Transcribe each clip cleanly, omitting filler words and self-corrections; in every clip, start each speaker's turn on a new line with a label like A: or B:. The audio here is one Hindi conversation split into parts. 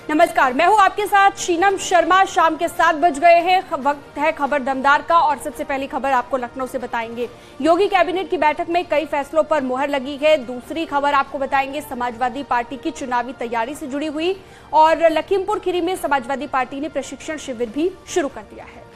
A: नमस्कार, मैं हूं आपके साथ शीनम शर्मा। शाम के 7 बज गए हैं, वक्त है खबर दमदार का और सबसे पहली खबर आपको लखनऊ से बताएंगे। योगी कैबिनेट की बैठक में कई फैसलों पर मुहर लगी है। दूसरी खबर आपको बताएंगे समाजवादी पार्टी की चुनावी तैयारी से जुड़ी हुई, और लखीमपुर खीरी में समाजवादी पार्टी ने प्रशिक्षण शिविर भी शुरू कर दिया है।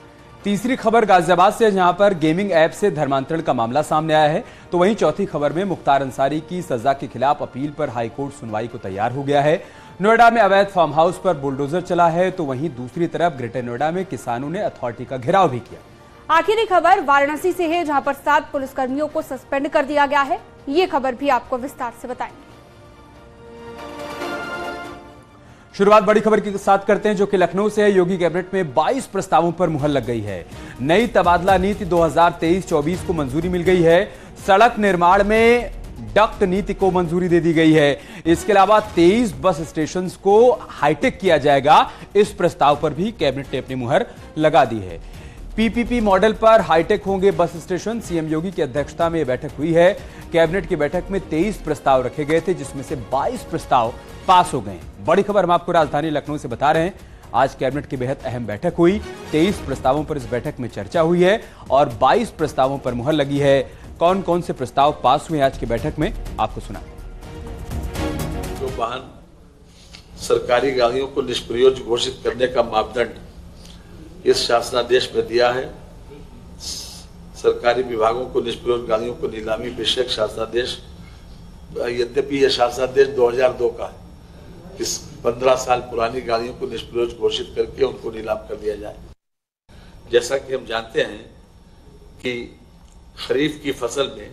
B: तीसरी खबर गाजियाबाद से, जहां पर गेमिंग ऐप से धर्मांतरण का मामला सामने आया है। तो वहीं चौथी खबर में मुख्तार अंसारी की सजा के खिलाफ अपील पर हाईकोर्ट सुनवाई को तैयार हो गया है। नोएडा में अवैध फार्म हाउस पर बुलडोजर चला है, तो वहीं दूसरी तरफ ग्रेटर नोएडा में किसानों ने अथॉरिटी का घेराव भी किया।
A: आखिरी खबर वाराणसी से है, जहां पर 7 पुलिसकर्मियों को सस्पेंड कर दिया गया है। ये खबर भी आपको विस्तार से बताएंगे।
B: शुरुआत बड़ी खबर के साथ करते हैं, जो कि लखनऊ से है। योगी कैबिनेट में 22 प्रस्तावों पर मुहर लग गई है। नई तबादला नीति 2023-24 को मंजूरी मिल गई है। सड़क निर्माण में डक्ट नीति को मंजूरी दे दी गई है। इसके अलावा 23 बस स्टेशन को हाईटेक किया जाएगा। इस प्रस्ताव पर भी कैबिनेट ने अपनी मुहर लगा दी है। पीपीपी मॉडल पर हाईटेक होंगे बस स्टेशन। सीएम योगी की अध्यक्षता में यह बैठक हुई है। कैबिनेट की बैठक में 23 प्रस्ताव रखे गए थे, जिसमें से 22 प्रस्ताव पास हो गए। बड़ी खबर हम आपको राजधानी लखनऊ से बता रहे हैं। आज कैबिनेट की बेहद अहम बैठक हुई। 23 प्रस्तावों पर इस बैठक में चर्चा हुई है और 22 प्रस्तावों पर मुहर लगी है। कौन कौन से प्रस्ताव पास हुए आज की बैठक में, आपको सुना।
C: जो वाहन सरकारी गाड़ियों को निष्प्रयोज घोषित करने का मापदंड इस शासनादेश में दिया है। सरकारी विभागों को निष्प्रयोज गाड़ियों को नीलामी विषयक शासनादेश, यद्यपि यह शासनादेश 2002 का है, इस 15 साल पुरानी गाड़ियों को निष्प्रयोज घोषित करके उनको नीलाम कर दिया जाए। जैसा कि हम जानते हैं कि खरीफ की फसल में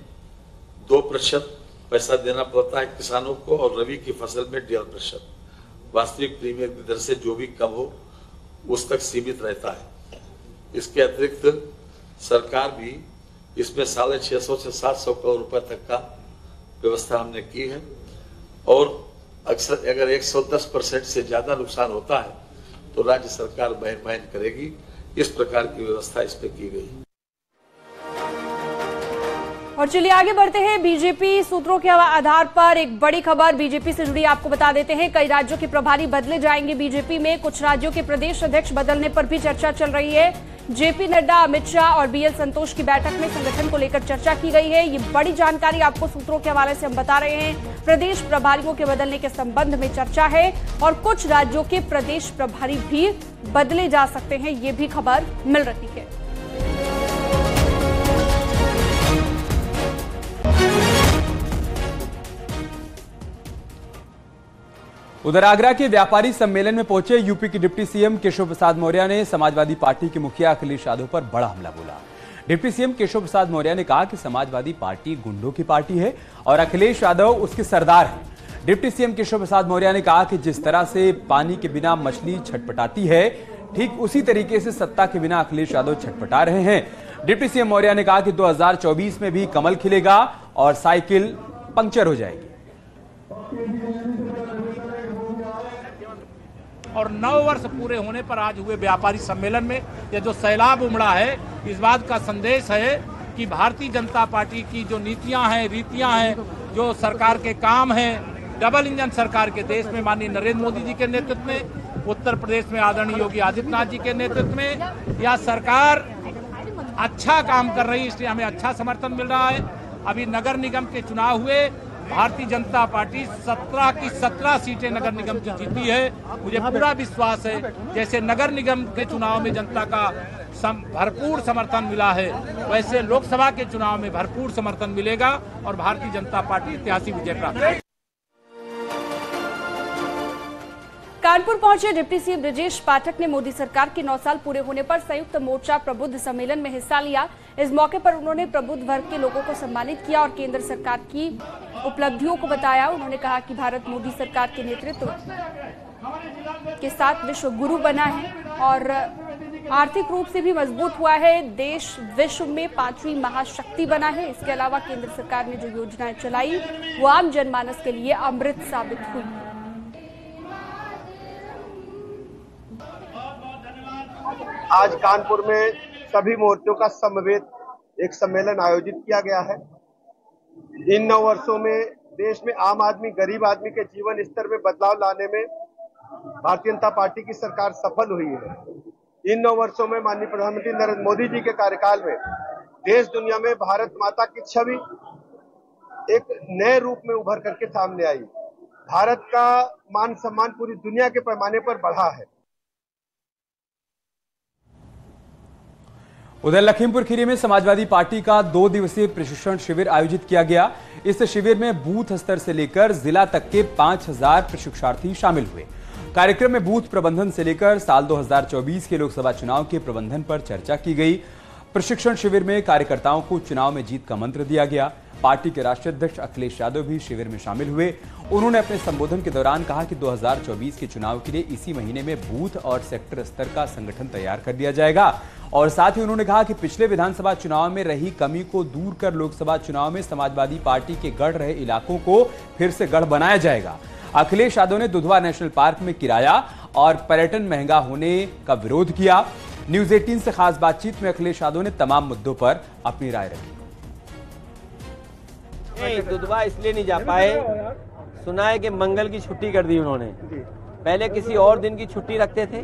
C: 2% पैसा देना पड़ता है किसानों को, और रबी की फसल में 1.5%। वास्तविक प्रीमियम की दर से जो भी कम हो उस तक सीमित रहता है। इसके अतिरिक्त सरकार भी इसमें 650 से 700 करोड़ रुपए तक का व्यवस्था हमने की है, और अक्सर अगर 110% से ज्यादा नुकसान होता है तो राज्य सरकार बहन करेगी। इस प्रकार की व्यवस्था इसमें की गई है।
A: और चलिए आगे बढ़ते हैं। बीजेपी सूत्रों के आधार पर एक बड़ी खबर बीजेपी से जुड़ी आपको बता देते हैं। कई राज्यों के प्रभारी बदले जाएंगे बीजेपी में। कुछ राज्यों के प्रदेश अध्यक्ष बदलने पर भी चर्चा चल रही है। जेपी नड्डा, अमित शाह और बीएल संतोष की बैठक में संगठन को लेकर चर्चा की गई है। ये बड़ी जानकारी आपको सूत्रों के हवाले से हम बता रहे हैं। प्रदेश प्रभारियों के बदलने के संबंध में चर्चा है, और कुछ राज्यों के प्रदेश प्रभारी भी बदले जा सकते हैं, ये भी खबर मिल रही है।
B: उधर आगरा के व्यापारी सम्मेलन में पहुंचे यूपी के डिप्टी सीएम केशव प्रसाद मौर्य ने समाजवादी पार्टी के मुखिया अखिलेश यादव पर बड़ा हमला बोला। डिप्टी सीएम केशव प्रसाद मौर्य ने कहा कि समाजवादी पार्टी गुंडों की पार्टी है और अखिलेश यादव उसके सरदार हैं। डिप्टी सीएम केशव प्रसाद मौर्य ने कहा कि जिस तरह से पानी के बिना मछली छटपटाती है, ठीक उसी तरीके से सत्ता के बिना अखिलेश यादव छटपटा रहे हैं। डिप्टी सीएम मौर्य ने कहा कि 2024 में भी कमल खिलेगा और साइकिल पंक्चर हो जाएगी।
D: और 9 वर्ष पूरे होने पर आज हुए व्यापारी सम्मेलन में यह जो सैलाब उमड़ा है, इस बात का संदेश है कि भारतीय जनता पार्टी की जो नीतियां हैं, रीतियां हैं, जो सरकार के काम हैं, डबल इंजन सरकार के देश में माननीय नरेंद्र मोदी जी के नेतृत्व में, उत्तर प्रदेश में आदरणीय योगी आदित्यनाथ जी के नेतृत्व में यह सरकार अच्छा काम कर रही है, इसलिए हमें अच्छा समर्थन मिल रहा है। अभी नगर निगम के चुनाव हुए, भारतीय जनता पार्टी 17 की 17 सीटें नगर निगम की जीती है। मुझे पूरा विश्वास है जैसे नगर निगम के चुनाव में जनता का भरपूर समर्थन मिला है, वैसे लोकसभा के चुनाव में भरपूर समर्थन मिलेगा और भारतीय जनता पार्टी ऐतिहासिक विजय प्राप्त करेगी।
A: कानपुर पहुंचे डिप्टी सीएम ब्रजेश पाठक ने मोदी सरकार के 9 साल पूरे होने पर संयुक्त मोर्चा प्रबुद्ध सम्मेलन में हिस्सा लिया। इस मौके पर उन्होंने प्रबुद्ध वर्ग के लोगों को सम्मानित किया और केंद्र सरकार की उपलब्धियों को बताया। उन्होंने कहा कि भारत मोदी सरकार के नेतृत्व के साथ विश्व गुरु बना है और आर्थिक रूप से भी मजबूत हुआ है। देश विश्व में 5वीं महाशक्ति बना है। इसके अलावा केंद्र सरकार ने जो योजनाएं चलाई वो आम जनमानस के लिए अमृत साबित हुई।
E: आज कानपुर में सभी मोर्चों का समवेत एक सम्मेलन आयोजित किया गया है। इन 9 वर्षों में देश में आम आदमी, गरीब आदमी के जीवन स्तर में बदलाव लाने में भारतीय जनता पार्टी की सरकार सफल हुई है। इन 9 वर्षों में माननीय प्रधानमंत्री नरेंद्र मोदी जी के कार्यकाल में देश दुनिया में भारत माता की छवि एक नए रूप में उभर करके सामने आई। भारत का मान सम्मान पूरी दुनिया के पैमाने पर बढ़ा है।
B: उधर लखीमपुर खीरी में समाजवादी पार्टी का 2 दिवसीय प्रशिक्षण शिविर आयोजित किया गया। इस शिविर में बूथ स्तर से लेकर जिला तक के 5000 प्रशिक्षार्थी शामिल हुए। कार्यक्रम में बूथ प्रबंधन से लेकर साल 2024 के लोकसभा चुनाव के प्रबंधन पर चर्चा की गई। प्रशिक्षण शिविर में कार्यकर्ताओं को चुनाव में जीत का मंत्र दिया गया। पार्टी के राष्ट्रीय अध्यक्ष अखिलेश यादव भी शिविर में शामिल हुए। उन्होंने अपने संबोधन के दौरान कहा कि 2024 के चुनाव के लिए इसी महीने में बूथ और सेक्टर स्तर का संगठन तैयार कर दिया जाएगा। और साथ ही उन्होंने कहा कि पिछले विधानसभा चुनाव में रही कमी को दूर कर लोकसभा चुनाव में समाजवादी पार्टी के गढ़ रहे इलाकों को फिर से गढ़ बनाया जाएगा। अखिलेश यादव ने दुधवा नेशनल पार्क में किराया और पर्यटन महंगा होने का विरोध किया। न्यूज 18 से खास बातचीत में अखिलेश यादव ने तमाम मुद्दों पर अपनी राय रखी।
F: दुधवा इसलिए नहीं जा पाए, सुना है कि मंगल की छुट्टी कर दी उन्होंने। पहले किसी और दिन की छुट्टी रखते थे,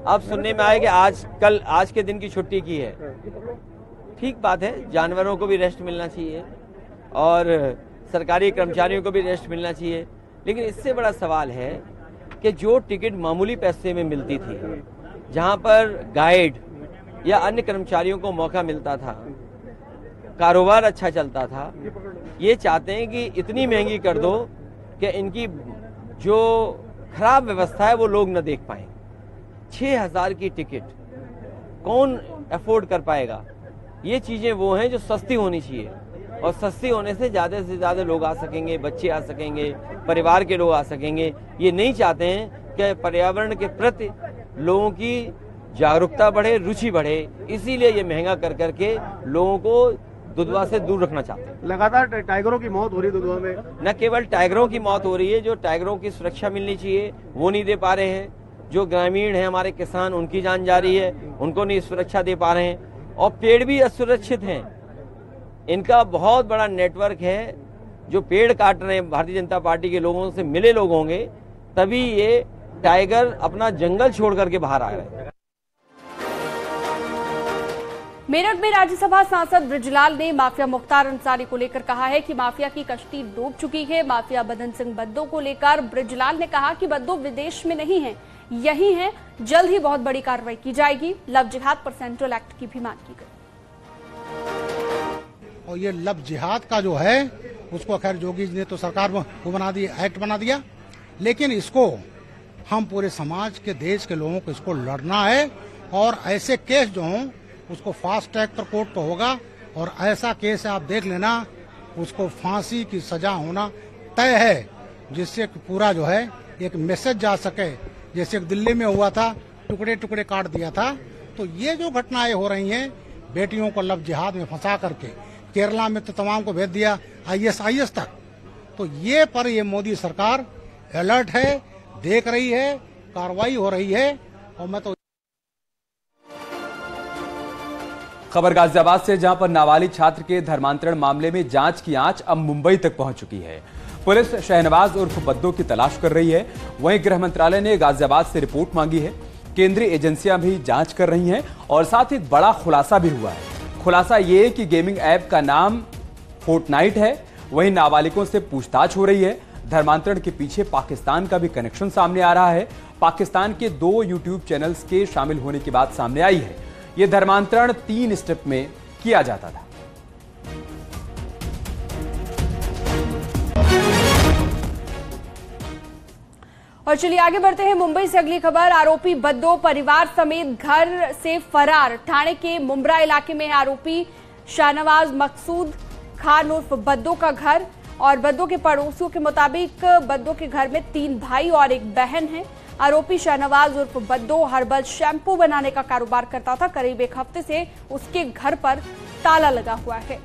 F: अब सुनने में आया कि आज के दिन की छुट्टी की है। ठीक बात है, जानवरों को भी रेस्ट मिलना चाहिए और सरकारी कर्मचारियों को भी रेस्ट मिलना चाहिए। लेकिन इससे बड़ा सवाल है कि जो टिकट मामूली पैसे में मिलती थी, जहां पर गाइड या अन्य कर्मचारियों को मौका मिलता था, कारोबार अच्छा चलता था, ये चाहते हैं कि इतनी महंगी कर दो कि इनकी जो खराब व्यवस्था है वो लोग न देख पाए। 6000 की टिकट कौन अफोर्ड कर पाएगा? ये चीजें वो हैं जो सस्ती होनी चाहिए और सस्ती होने से ज्यादा लोग आ सकेंगे, बच्चे आ सकेंगे, परिवार के लोग आ सकेंगे। ये नहीं चाहते हैं कि पर्यावरण के प्रति लोगों की जागरूकता बढ़े, रुचि बढ़े, इसीलिए ये महंगा कर करके लोगों को दुधवा से दूर रखना चाहते हैं।
G: लगातार टाइगरों की मौत हो रही है दुधवा में।
F: न केवल टाइगरों की मौत हो रही है, जो टाइगरों की सुरक्षा मिलनी चाहिए वो नहीं दे पा रहे हैं। जो ग्रामीण हैं हमारे किसान, उनकी जान जा रही है, उनको नहीं सुरक्षा दे पा रहे हैं। और पेड़ भी असुरक्षित हैं। इनका बहुत बड़ा नेटवर्क है। जो पेड़ काट रहे हैं भारतीय जनता पार्टी के लोगों से मिले लोग होंगे, तभी ये टाइगर अपना जंगल छोड़ करके बाहर आ रहे हैं।
A: मेरठ में राज्यसभा सांसद ब्रिजलाल ने माफिया मुख्तार अंसारी को लेकर कहा है कि माफिया की कश्ती डूब चुकी है। माफिया बदन सिंह बद्दो को लेकर ब्रिजलाल ने कहा कि बद्दो विदेश में नहीं है, यही है, जल्द ही बहुत बड़ी कार्रवाई की जाएगी। लव जिहाद पर सेंट्रल एक्ट की भी मांग की गई।
H: और ये लव जिहाद का जो है उसको खैर जोगी ने तो सरकार वो बना दिया, एक्ट बना दिया, लेकिन इसको हम पूरे समाज के, देश के लोगों को इसको लड़ना है। और ऐसे केस जो हों उसको फास्ट ट्रैक पर कोर्ट तो होगा, और ऐसा केस आप देख लेना उसको फांसी की सजा होना तय है, जिससे पूरा जो है एक मैसेज जा सके। जैसे दिल्ली में हुआ था, टुकड़े टुकड़े काट दिया था। तो ये जो घटनाएं हो रही हैं, बेटियों को लव जिहाद में फंसा करके केरला में तो तमाम को भेज दिया IAS तक। तो ये पर ये मोदी सरकार अलर्ट है, देख रही है, कार्रवाई हो रही है। और मैं तो
B: खबर गाजियाबाद से, जहां पर नाबालिग छात्र के धर्मांतरण मामले में जांच की आंच अब मुंबई तक पहुंच चुकी है। पुलिस शहनवाज उर्फ बद्दो की तलाश कर रही है। वहीं गृह मंत्रालय ने गाजियाबाद से रिपोर्ट मांगी है। केंद्रीय एजेंसियां भी जांच कर रही हैं और साथ ही एक बड़ा खुलासा भी हुआ है। खुलासा ये कि गेमिंग ऐप का नाम फोर्टनाइट है। वहीं नाबालिगों से पूछताछ हो रही है। धर्मांतरण के पीछे पाकिस्तान का भी कनेक्शन सामने आ रहा है। पाकिस्तान के 2 यूट्यूब चैनल्स के शामिल होने की बात सामने आई है। यह धर्मांतरण 3 स्टेप में किया जाता था।
A: और चलिए आगे बढ़ते हैं। मुंबई से अगली खबर। आरोपी बद्दो परिवार समेत घर से फरार। ठाणे के मुंब्रा इलाके में है आरोपी शाहनवाज मकसूद खान उर्फ बद्दो का घर। और बद्दो के पड़ोसियों के मुताबिक बद्दो के घर में 3 भाई और एक बहन है। आरोपी शाहनवाज उर्फ बद्दो हर्बल शैम्पू बनाने का कारोबार करता था। करीब 1 हफ्ते से उसके घर पर ताला लगा हुआ है।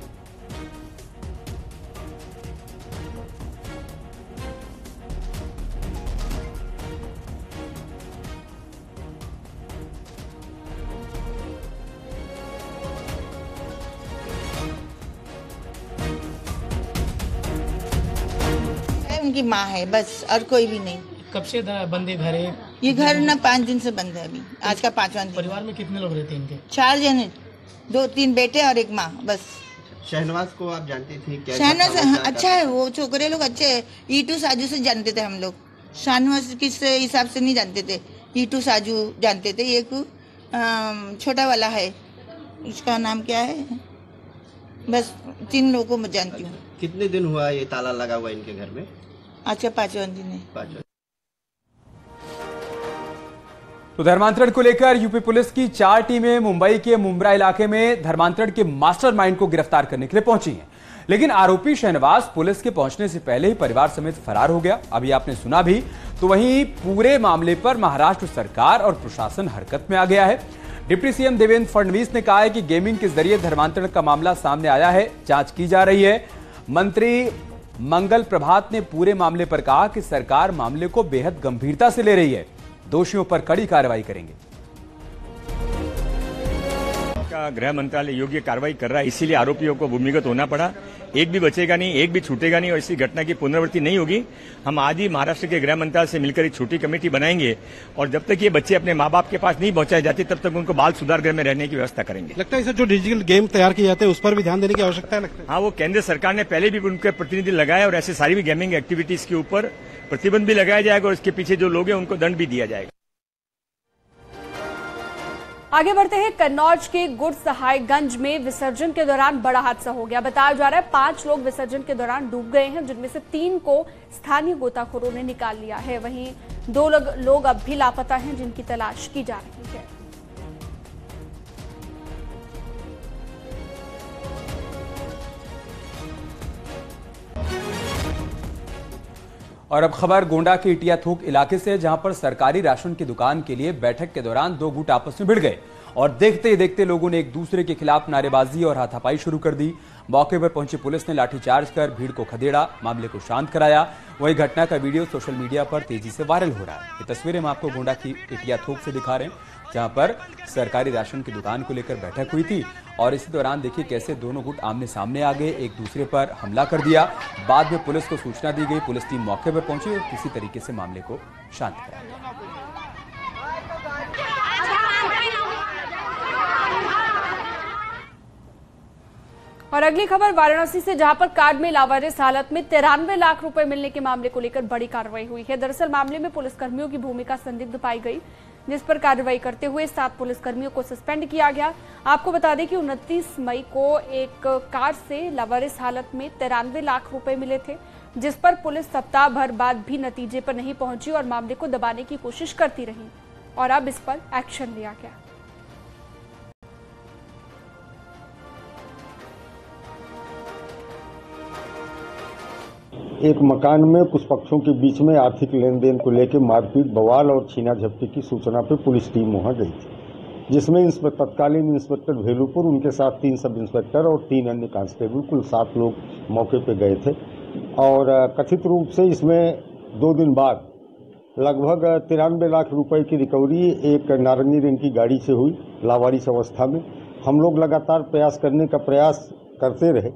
I: उनकी माँ है बस, और कोई भी नहीं। कब से बंद है घर है?
J: ये घर ना 5 दिन से बंद है, अभी आज का 5वां दिन।
I: परिवार में कितने लोग रहते हैं इनके?
J: 4 जन, 2-3 बेटे और एक माँ, बस।
K: शहनवाज को आप जानते थे क्या?
J: शहनवाज अच्छा है, वो छोकरे लोग अच्छे है। ईटू साजू से जानते थे हम लोग, शहनवाज किस हिसाब से नहीं जानते थे। ईटू साजू जानते थे। एक छोटा वाला है, उसका नाम क्या है, बस 3 लोगों को मैं जानती हूँ।
K: कितने दिन हुआ ये ताला लगा हुआ इनके घर में?
J: अच्छा 5वां दिन है।
K: 5वां।
B: तो धर्मांतरण को लेकर यूपी पुलिस की 4 टीमें मुंबई के मुंब्रा इलाके में धर्मांतरण के मास्टरमाइंड को गिरफ्तार करने के लिए पहुंची हैं। लेकिन आरोपी शहनवाज पुलिस के पहुंचने से पहले ही परिवार समेत फरार हो गया। अभी आपने सुना भी। तो वहीं पूरे मामले पर महाराष्ट्र सरकार और प्रशासन हरकत में आ गया है। डिप्टी सीएम देवेंद्र फडणवीस ने कहा है कि गेमिंग के जरिए धर्मांतरण का मामला सामने आया है, जांच की जा रही है। मंत्री मंगल प्रभात ने पूरे मामले पर कहा कि सरकार मामले को बेहद गंभीरता से ले रही है, दोषियों पर कड़ी कार्रवाई करेंगे।
L: गृह मंत्रालय योग्य कार्रवाई कर रहा है, इसीलिए आरोपियों को भूमिगत होना पड़ा। एक भी बचेगा नहीं, एक भी छूटेगा नहीं और इसी घटना की पुनरावृत्ति नहीं होगी। हम आज ही महाराष्ट्र के गृह मंत्रालय से मिलकर एक छोटी कमेटी बनाएंगे और जब तक ये बच्चे अपने माँ बाप के पास नहीं पहुंचाए जाते तब तक उनको बाल सुधार गृह में रहने की व्यवस्था करेंगे।
G: लगता है इसे जो डिजिटल गेम तैयार किए जाते हैं उस पर भी ध्यान देने की आवश्यकता है, लगता है।
L: हाँ, वो केंद्र सरकार ने पहले भी उनके प्रतिनिधि लगाए और ऐसे सारी भी गेमिंग एक्टिविटीज के ऊपर प्रतिबंध भी लगाया जाएगा और इसके पीछे जो लोग हैं उनको दंड भी दिया जाएगा।
A: आगे बढ़ते हैं। कन्नौज के गुड़ सहायगंज में विसर्जन के दौरान बड़ा हादसा हो गया। बताया जा रहा है 5 लोग विसर्जन के दौरान डूब गए हैं, जिनमें से 3 को स्थानीय गोताखोरों ने निकाल लिया है। वहीं 2 लोग अब भी लापता हैं, जिनकी तलाश की जा रही है।
B: और अब खबर गोंडा के इटिया थोक इलाके से, जहां पर सरकारी राशन की दुकान के लिए बैठक के दौरान 2 गुट आपस में भिड़ गए और देखते ही देखते लोगों ने एक दूसरे के खिलाफ नारेबाजी और हाथापाई शुरू कर दी। मौके पर पहुंची पुलिस ने लाठीचार्ज कर भीड़ को खदेड़ा, मामले को शांत कराया। वहीं घटना का वीडियो सोशल मीडिया पर तेजी से वायरल हो रहा है। ये तस्वीरें हम आपको गोंडा की इटिया थोक से दिखा रहे हैं, जहां पर सरकारी राशन की दुकान को लेकर बैठक हुई थी और इसी दौरान देखिए कैसे दोनों गुट आमने सामने आ गए, एक दूसरे पर हमला कर दिया। बाद में पुलिस को सूचना दी गई, पुलिस टीम मौके पर पहुंची और किसी तरीके से मामले को शांत कराया।
A: और अगली खबर वाराणसी से, जहां पर कार्ड में लावारिस हालत में 93 लाख रुपए मिलने के मामले को लेकर बड़ी कार्रवाई हुई है। दरअसल मामले में पुलिसकर्मियों की भूमिका संदिग्ध पाई गई, जिस पर कार्रवाई करते हुए 7 पुलिसकर्मियों को सस्पेंड किया गया। आपको बता दें कि 29 मई को एक कार से लावारिस हालत में 93 लाख रुपए मिले थे, जिस पर पुलिस सप्ताह भर बाद भी नतीजे पर नहीं पहुंची और मामले को दबाने की कोशिश करती रही और अब इस पर एक्शन लिया गया।
M: एक मकान में कुछ पक्षों के बीच में आर्थिक लेन देन को लेकर मारपीट, बवाल और छीना झपटी की सूचना पर पुलिस टीम वहां गई थी, जिसमें तत्कालीन इंस्पेक्टर भेलूपुर, उनके साथ 3 सब इंस्पेक्टर और 3 अन्य कांस्टेबल, कुल 7 लोग मौके पर गए थे। और कथित रूप से इसमें 2 दिन बाद लगभग 93 लाख रुपए की रिकवरी एक नारंगी रंग की गाड़ी से हुई लावारिस अवस्था में। हम लोग लगातार प्रयास करते रहे।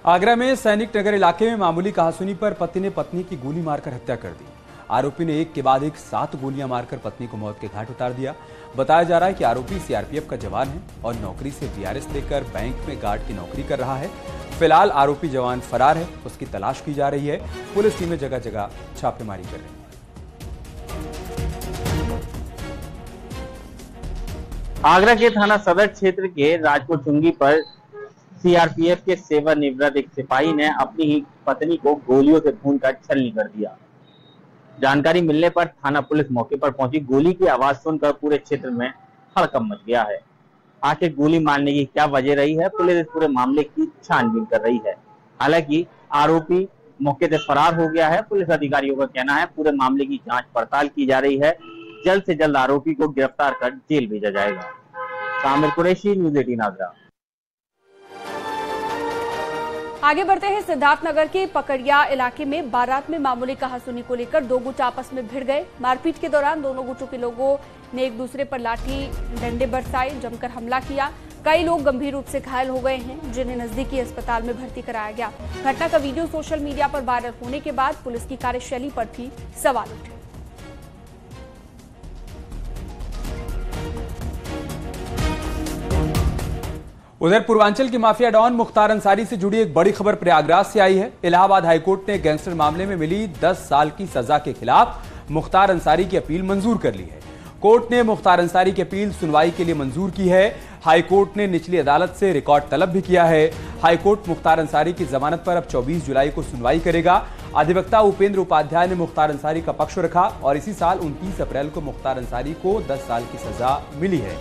B: आगरा में सैनिक नगर इलाके में मामूली कहासुनी पर पति ने पत्नी की गोली मारकर हत्या कर दी। आरोपी ने एक के बाद एक 7 गोलियां मारकर पत्नी को मौत के घाट उतार दिया। बताया जा रहा है कि आरोपी सीआरपीएफ का जवान है और नौकरी से वीआरएस लेकर बैंक में गार्ड की नौकरी कर रहा है। फिलहाल आरोपी जवान फरार है, उसकी तलाश की जा रही है। पुलिस टीमें जगह जगह छापेमारी कर रही है।
N: आगरा के थाना सदर क्षेत्र के राजपुर चुंगी पर सीआरपीएफ के सेवानिवृत्त एक सिपाही ने अपनी ही पत्नी को गोलियों से भूनकर छलनी कर दिया। जानकारी मिलने पर थाना पुलिस मौके पर पहुंची। गोली की आवाज सुनकर पूरे क्षेत्र में हड़कंप मच गया है। आखिर गोली मारने की क्या वजह रही है, पुलिस इस पूरे मामले की छानबीन कर रही है। हालांकि आरोपी मौके से फरार हो गया है। पुलिस अधिकारियों का कहना है पूरे मामले की जांच पड़ताल की जा रही है। जल्द से जल्द आरोपी को गिरफ्तार कर जेल भेजा जाएगा। सामिर कुरैशी, न्यूज़ 18 आगरा।
A: आगे बढ़ते हैं। सिद्धार्थनगर के पकड़िया इलाके में बारात में मामूली कहासुनी को लेकर 2 गुट आपस में भिड़ गए। मारपीट के दौरान दोनों गुटों के लोगों ने एक दूसरे पर लाठी डंडे बरसाए, जमकर हमला किया। कई लोग गंभीर रूप से घायल हो गए हैं, जिन्हें नजदीकी अस्पताल में भर्ती कराया गया। घटना का वीडियो सोशल मीडिया पर वायरल होने के बाद पुलिस की कार्यशैली पर भी सवाल उठे।
B: उधर पूर्वांचल की माफिया डॉन मुख्तार अंसारी से जुड़ी एक बड़ी खबर प्रयागराज से आई है। इलाहाबाद हाईकोर्ट ने गैंगस्टर मामले में मिली 10 साल की सजा के खिलाफ मुख्तार अंसारी की अपील मंजूर कर ली है। कोर्ट ने मुख्तार अंसारी की अपील सुनवाई के लिए मंजूर की है। हाईकोर्ट ने निचली अदालत से रिकॉर्ड तलब भी किया है। हाईकोर्ट मुख्तार अंसारी की जमानत पर अब 24 जुलाई को सुनवाई करेगा। अधिवक्ता उपेंद्र उपाध्याय ने मुख्तार अंसारी का पक्ष रखा और इसी साल 29 अप्रैल को मुख्तार अंसारी को 10 साल की सजा मिली है।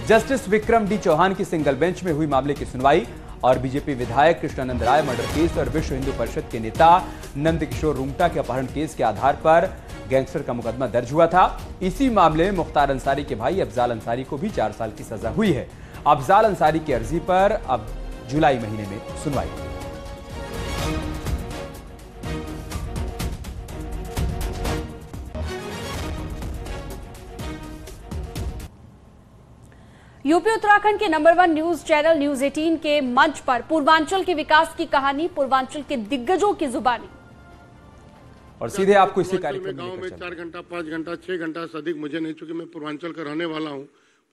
B: जस्टिस विक्रम डी चौहान की सिंगल बेंच में हुई मामले की सुनवाई और बीजेपी विधायक कृष्णानंद राय मर्डर केस और विश्व हिंदू परिषद के नेता नंदकिशोर रुंगटा के अपहरण केस के आधार पर गैंगस्टर का मुकदमा दर्ज हुआ था। इसी मामले में मुख्तार अंसारी के भाई अफजाल अंसारी को भी 4 साल की सजा हुई है। अफजाल अंसारी की अर्जी पर अब जुलाई महीने में सुनवाई होगी।
A: यूपी उत्तराखंड के नंबर 1 न्यूज चैनल न्यूज 18 के मंच पर पूर्वांचल के विकास की कहानी पूर्वांचल के दिग्गजों की जुबानी।
B: और सीधे आपको इसी कार्यक्रम
O: गांव में 4 घंटा 5 घंटा 6 घंटा से अधिक मुझे नहीं, चूंकि मैं पूर्वांचल का रहने वाला हूं।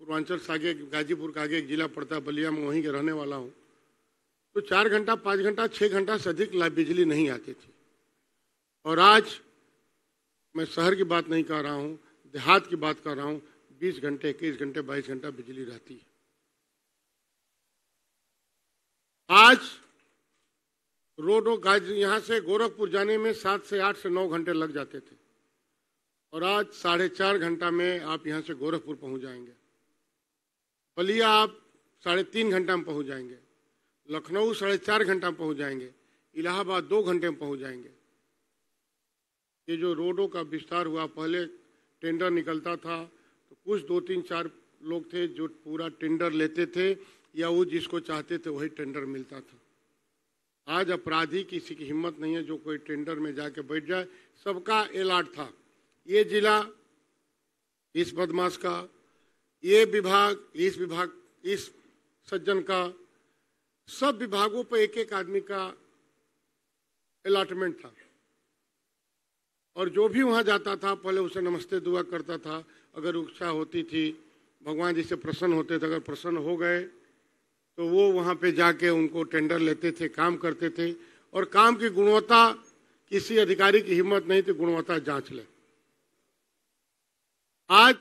O: पूर्वांचल से आगे गाजीपुर का आगे एक जिला पड़ता है बलिया, में वहीं के रहने वाला हूं। तो 4 घंटा 5 घंटा 6 घंटा से अधिक बिजली नहीं आती थी। और आज मैं शहर की बात नहीं कर रहा हूं, देहात की बात कर रहा हूं, 20 घंटे 21 घंटे 22 घंटा बिजली रहती है। आज रोडों यहाँ से गोरखपुर जाने में 7 से 8 से 9 घंटे लग जाते थे और आज 4.5 घंटा में आप यहाँ से गोरखपुर पहुंच जाएंगे। बलिया आप 3.5 घंटा में पहुंच जाएंगे। लखनऊ 4.5 घंटा में पहुंच जाएंगे। इलाहाबाद 2 घंटे में पहुंच जाएंगे। ये जो रोडों का विस्तार हुआ, पहले टेंडर निकलता था तो कुछ 2 3 4 लोग थे जो पूरा टेंडर लेते थे या वो जिसको चाहते थे वही टेंडर मिलता था। आज अपराधी किसी की हिम्मत नहीं है जो कोई टेंडर में जाके बैठ जाए। सबका अलर्ट था, ये जिला इस बदमाश का, ये विभाग इस सज्जन का, सब विभागों पर एक एक आदमी का अलॉटमेंट था। और जो भी वहां जाता था पहले उसे नमस्ते दुआ करता था। अगर इच्छा होती थी, भगवान जी से प्रसन्न होते थे, अगर प्रसन्न हो गए तो वो वहां पे जाके उनको टेंडर लेते थे, काम करते थे। और काम की गुणवत्ता किसी अधिकारी की हिम्मत नहीं थी गुणवत्ता जांच ले। आज